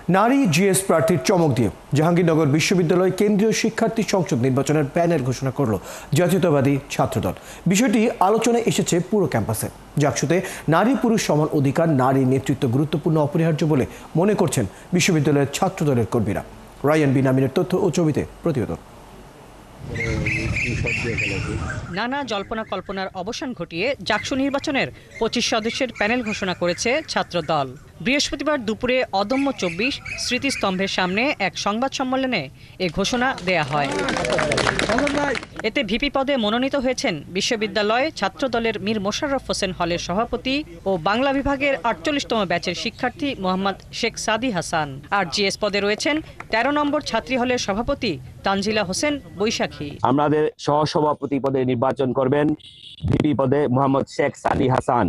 নারী জিএস প্রার্থীর চমক দিয়ে জাহাঙ্গীরনগর বিশ্ববিদ্যালয় কেন্দ্রীয় শিক্ষার্থী সংসদ নির্বাচনের প্যানেল ঘোষণা করল জাতীয়তাবাদী ছাত্রদল। বিষয়টি আলোচনায় এসেছে পুরো ক্যাম্পাসে। জাকসুতে নারী পুরুষ সমান অধিকার, নারী নেতৃত্ব গুরুত্বপূর্ণ, অপরিহার্য বলে মনে করছেন বিশ্ববিদ্যালয়ের ছাত্রদলের কর্মীরা। রায়ান বিন আমিনের তথ্য ও ছবিতে প্রতিবেদন। নানা জল্পনা কল্পনার অবসান ঘটিয়ে জাকসু নির্বাচনের 25 সদস্যের প্যানেল ঘোষণা করেছে ছাত্রদল। বৃহস্পতিবার দুপুরে অদম্য 24 স্মৃতিস্তম্ভের সামনে এক সংবাদ সম্মেলনে এ ঘোষণা দেয়া হয়। এতে ভিপি পদে মনোনীত হয়েছেন বিশ্ববিদ্যালয় ছাত্রদলের মীর মোশাররফ হোসেন হলের সভাপতি ও বাংলা বিভাগের 48তম ব্যাচের শিক্ষার্থী মোহাম্মদ শেখ সাদি হাসান। আর জিএস পদে রয়েছেন 13 নম্বর ছাত্রী হলের সভাপতি তানজিলা হোসেন বৈশাখী। আমাদের সহসভাপতি পদে নির্বাচন করবেন ভিপি পদে মোহাম্মদ শেখ সাদি হাসান,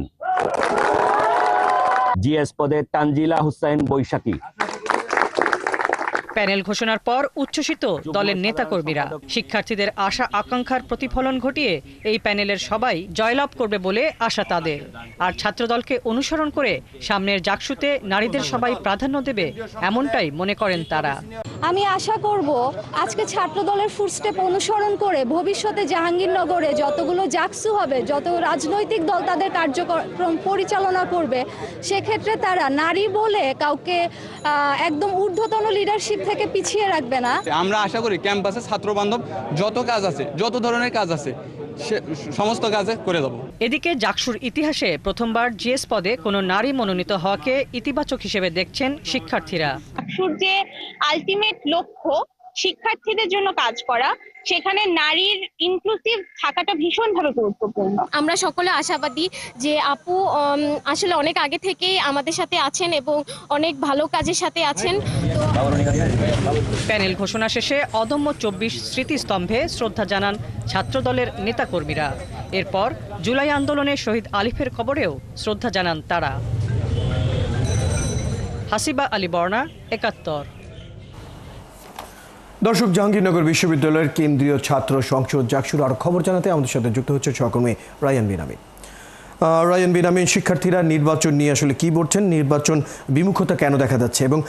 জিএস পদে তানজিলা হোসেন বৈশাখী। প্যানেল ঘোষণার পর উচ্ছ্বসিত দলের নেতাকর্মীরা। শিক্ষার্থীদের আশা আকাঙ্ক্ষার প্রতিফলন ঘটিয়ে এই প্যানেলের সবাই জয়লাভ করবে বলে আশা তাদের। আর ছাত্রদলকে অনুসরণ করে সামনের জাকসুতে নারীদের সবাই প্রাধান্য দেবে, এমনটাই মনে করেন তারা। আমি আশা করব আজকে ছাত্রদলের ফুটস্টেপ অনুসরণ করে ভবিষ্যতে জাহাঙ্গীরনগরে যতগুলো জাকসু হবে, যত রাজনৈতিক দল তাদের কার্যক্রম পরিচালনা করবে, সেক্ষেত্রে তারা নারী বলে কাউকে একদম ঊর্ধ্বতন লিডারশিপ থেকে পিছিয়ে রাখবে না। আমরা আশা করি ক্যাম্পাসে ছাত্র বান্ধব যত কাজ আছে, যত ধরনের কাজ আছে, সমস্ত কাজে করে দেব। এদিকে জাকসুর ইতিহাসে প্রথমবার জিএস পদে কোনো নারী মনোনীত হওয়াকে ইতিবাচক হিসেবে দেখছেন শিক্ষার্থীরা। জাকসুর যে আলটিমেট লক্ষ্য শিক্ষার্থীদের জন্য কাজ করা, সেখানে নারীর ইনক্লুসিভ থাকাটা ভীষণভাবে গুরুত্বপূর্ণ। আমরা সকলে আশাবাদী যে আপু আসলে অনেক আগে থেকেই আমাদের সাথে আছেন এবং অনেক ভালো কাজের সাথে আছেন। প্যানেল ঘোষণা শেষে অদম্য 24 স্মৃতিস্তম্ভে শ্রদ্ধা জানান ছাত্রদলের নেতাকর্মীরা। এরপর জুলাই আন্দোলনে শহীদ আলিফের কবরেও শ্রদ্ধা জানান তারা। হাসিবা আলী বর্ণা, 71। দর্শক, জাহাঙ্গীরনগর বিশ্ববিদ্যালয়ের কেন্দ্রীয় ছাত্র সংসদ জাকসুর আরও খবর জানাতে আমাদের সাথে যুক্ত হচ্ছে সহকর্মী রায়ান বিন আমিন। রায়ান বিন আমিন, শিক্ষার্থীরা নির্বাচন নিয়ে আসলে কি বলছেন, নির্বাচন বিমুখতা কেন দেখা যাচ্ছে এবং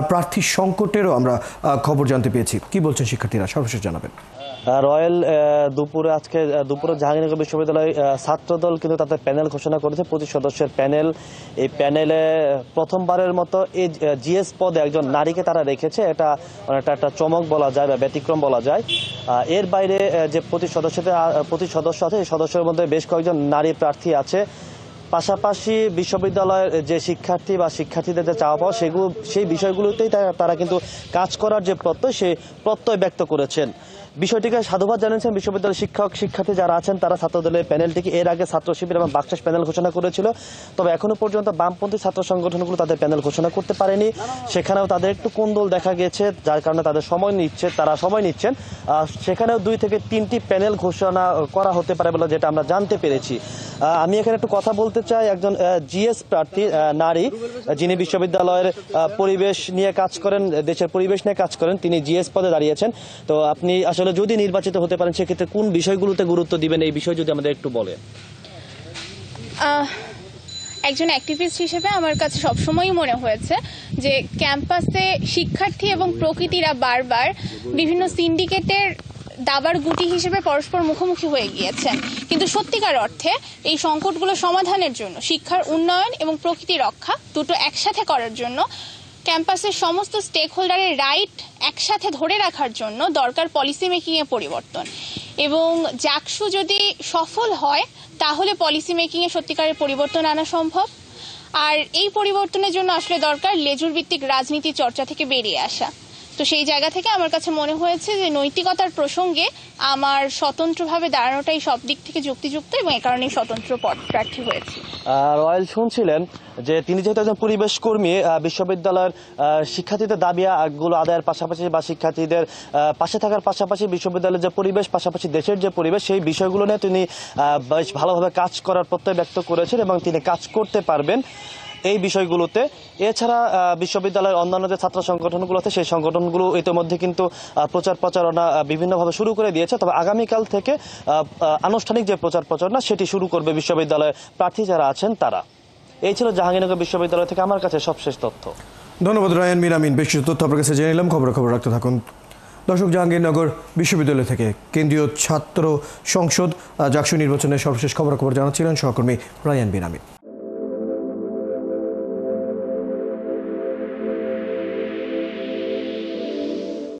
প্রার্থী সংকটেরও আমরা খবর জানতে পেয়েছি, কি বলছেন শিক্ষার্থীরা, সর্বশেষ জানাবেন। রয়্যাল আজকে দুপুরে জাহাঙ্গীরনগর বিশ্ববিদ্যালয় ছাত্রদল কিন্তু তাদের প্যানেল ঘোষণা করেছে, 25 সদস্যের প্যানেল। এই প্যানেলে প্রথমবারের মতো এই জিএস পদে একজন নারীকে তারা রেখেছে। এটা অনেকটা একটা চমক বলা যায় বা ব্যতিক্রম বলা যায়। এর বাইরে যে 25 সদস্য আছে, এই সদস্যের মধ্যে বেশ কয়েকজন নারী প্রার্থী আছে। পাশাপাশি বিশ্ববিদ্যালয়ের যে শিক্ষার্থী বা শিক্ষার্থীদের যে চাওয়া পাওয়া, সেই বিষয়গুলোতেই তারা কিন্তু কাজ করার যে প্রত্যয়, সেই প্রত্যয় ব্যক্ত করেছেন। বিষয়টিকে সাধুবাদ জানিয়েছেন বিশ্ববিদ্যালয়ের শিক্ষার্থী যারা আছেন তারা। ছাত্রদলের প্যানেলটিকে এর আগে ছাত্র শিবির এবং বাকশাস প্যানেল ঘোষণা করেছিল, তবে এখনো পর্যন্ত বামপন্থী ছাত্র সংগঠনগুলো তাদের প্যানেল ঘোষণা করতে পারেনি। সেখানেও তাদের একটু কোন্দল দেখা গেছে, যার কারণে তারা সময় নিচ্ছেন। সেখানেও 2 থেকে 3টি প্যানেল ঘোষণা করা হতে পারে বলে যেটা আমরা জানতে পেরেছি। আমি এখানে একটু কথা বলতে চাই একজন জিএস প্রার্থী নারী, যিনি বিশ্ববিদ্যালয়ের পরিবেশ নিয়ে কাজ করেন, দেশের পরিবেশ নিয়ে কাজ করেন। তিনি জিএস পদে দাঁড়িয়েছেন। তো আপনি আসলে যদি নির্বাচিত হতে পারেন, সেক্ষেত্রে কোন বিষয়গুলোতে গুরুত্ব দিবেন, এই বিষয় যদি আমাদের একটু বলেন। একজন অ্যাক্টিভিস্ট হিসেবে আমার কাছে সবসময়ই মনে হয়েছে যে ক্যাম্পাসে শিক্ষার্থী এবং প্রকৃতিরা বারবার বিভিন্ন সিন্ডিকেটের দাবার গুটি হিসেবে পরস্পর মুখোমুখি হয়ে গিয়েছেন, কিন্তু সত্যিকার অর্থে এই সংকটগুলো সমাধানের জন্য, শিক্ষার উন্নয়ন এবং প্রকৃতি রক্ষা দুটো একসাথে করার জন্য, ক্যাম্পাসের সমস্ত স্টেক হোল্ডারের রাইট একসাথে ধরে রাখার জন্য দরকার পলিসি মেকিংয়ে পরিবর্তন। এবং জাকসু যদি সফল হয়, তাহলে পলিসি মেকিংয়ে সত্যিকারের পরিবর্তন আনা সম্ভব। আর এই পরিবর্তনের জন্য আসলে দরকার লেজুর ভিত্তিক রাজনীতি চর্চা থেকে বেরিয়ে আসা। তো সেই জায়গা থেকে আমার কাছে মনে হয়েছে যে নৈতিকতার প্রসঙ্গে আমার স্বতন্ত্রভাবে দাঁড়ানোটাই সব দিক থেকে যুক্তিযুক্ত, এবং এ কারণেই স্বতন্ত্র পদ প্রার্থী হয়েছি। রয়্যাল শুনছিলেন যে তিনি যেহেতু একজন পরিবেশ কর্মী, বিশ্ববিদ্যালয়ের শিক্ষার্থীদের দাবিগুলো আদায়ের পাশাপাশি বা শিক্ষার্থীদের পাশে থাকার পাশাপাশি বিশ্ববিদ্যালয়ের যে পরিবেশ, পাশাপাশি দেশের যে পরিবেশ, সেই বিষয়গুলো নিয়ে তিনি বেশ ভালোভাবে কাজ করার প্রত্যয় ব্যক্ত করেছেন এবং তিনি কাজ করতে পারবেন এই বিষয়গুলোতে। এছাড়া বিশ্ববিদ্যালয়ের অন্যান্য যে ছাত্র সংগঠনগুলো আছে, সেই সংগঠনগুলো ইতিমধ্যে কিন্তু প্রচারণা বিভিন্নভাবে শুরু করে দিয়েছে। তবে আগামীকাল থেকে আনুষ্ঠানিক যে প্রচারণা, সেটি শুরু করবে বিশ্ববিদ্যালয়ের প্রার্থী যারা আছেন তারা। এই ছিল জাহাঙ্গীরনগর বিশ্ববিদ্যালয় থেকে আমার কাছে সবশেষ তথ্য। ধন্যবাদ রায়ান মিরামিন। বেশ কিছু তথ্য আপনার কাছে জেনে নিলাম। খবর রাখতে থাকুন। দর্শক, জাহাঙ্গীরনগর বিশ্ববিদ্যালয় থেকে কেন্দ্রীয় ছাত্র সংসদ জাকসু নির্বাচনের সর্বশেষ খবর জানাচ্ছিলেন সহকর্মী রায়ান মিরামিন।